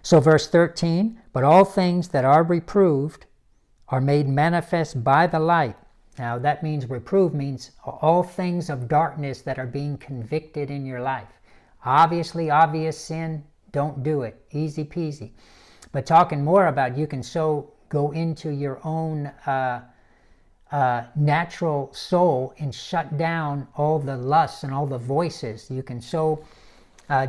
So verse 13, but all things that are reproved are made manifest by the light. Now that means reprove means all things of darkness that are being convicted in your life. Obviously, obvious sin, don't do it. Easy peasy. But talking more about, you can so go into your own natural soul and shut down all the lusts and all the voices. You can so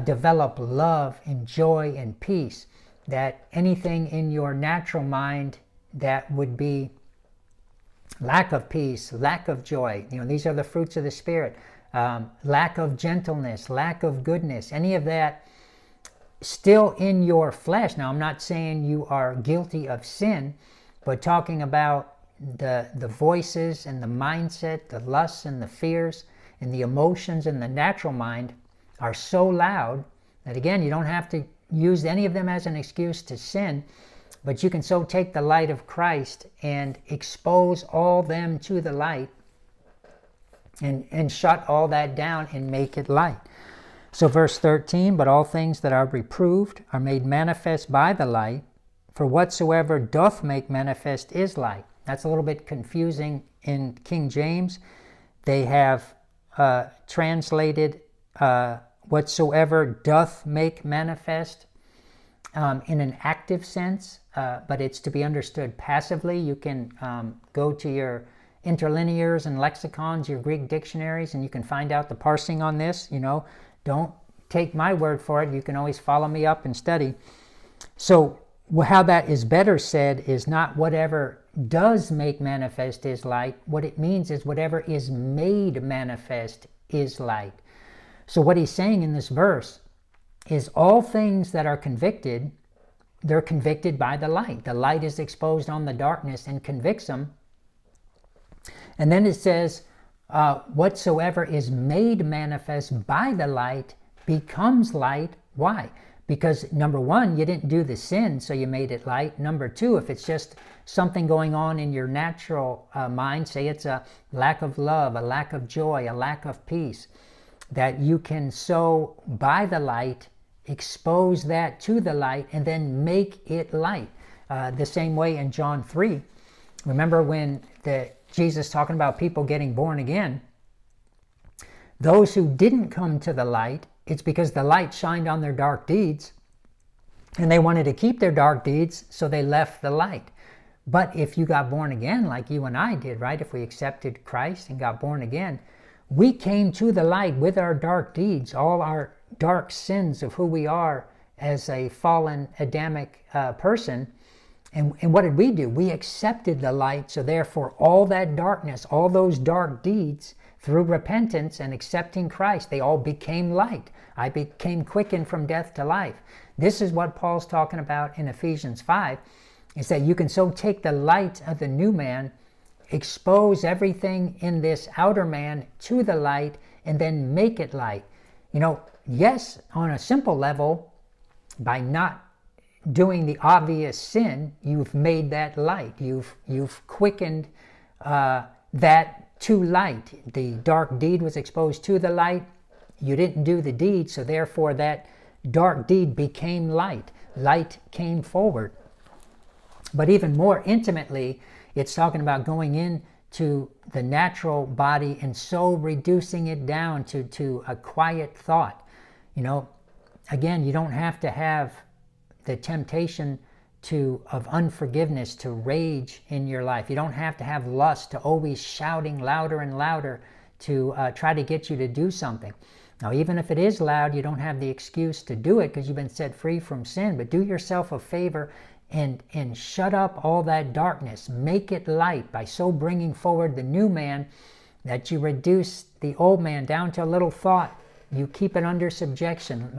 develop love and joy and peace that anything in your natural mind that would be lack of peace, lack of joy, these are the fruits of the Spirit, lack of gentleness, lack of goodness, any of that still in your flesh. Now, I'm not saying you are guilty of sin, but talking about the voices and the mindset, the lusts and the fears and the emotions in the natural mind are so loud that, again, you don't have to use any of them as an excuse to sin, but you can so take the light of Christ and expose all them to the light and shut all that down and make it light. So verse 13, but all things that are reproved are made manifest by the light, for whatsoever doth make manifest is light. That's a little bit confusing in King James. They have translated whatsoever doth make manifest in an active sense, but it's to be understood passively. You can go to your interlinears and lexicons, your Greek dictionaries, and you can find out the parsing on this. Don't take my word for it. You can always follow me up and study. So how that is better said is not whatever does make manifest is light. What it means is whatever is made manifest is light. So what he's saying in this verse is all things that are convicted, they're convicted by the light. The light is exposed on the darkness and convicts them. And then it says, whatsoever is made manifest by the light becomes light. Why? Because number one, you didn't do the sin, so you made it light. Number two, if it's just something going on in your natural mind, say it's a lack of love, a lack of joy, a lack of peace, that you can so by the light expose that to the light and then make it light. The same way in John 3. Remember when Jesus talking about people getting born again, those who didn't come to the light, it's because the light shined on their dark deeds and they wanted to keep their dark deeds, so they left the light. But if you got born again like you and I did, right? If we accepted Christ and got born again, we came to the light with our dark deeds, all our dark sins of who we are as a fallen Adamic person. And what did we do? We accepted the light, so therefore all that darkness, all those dark deeds, through repentance and accepting Christ, they all became light. I became quickened from death to life. This is what Paul's talking about in Ephesians 5, is that you can so take the light of the new man, expose everything in this outer man to the light, and then make it light. Yes, on a simple level, by not doing the obvious sin, you've made that light. You've quickened that to light. The dark deed was exposed to the light. You didn't do the deed, so therefore that dark deed became light. Light came forward. But even more intimately, it's talking about going into the natural body and so reducing it down to a quiet thought. Again, you don't have to have the temptation of unforgiveness to rage in your life. You don't have to have lust to always shouting louder and louder to try to get you to do something. Now, even if it is loud, you don't have the excuse to do it because you've been set free from sin. But do yourself a favor and shut up all that darkness. Make it light by so bringing forward the new man that you reduce the old man down to a little thought. You keep it under subjection.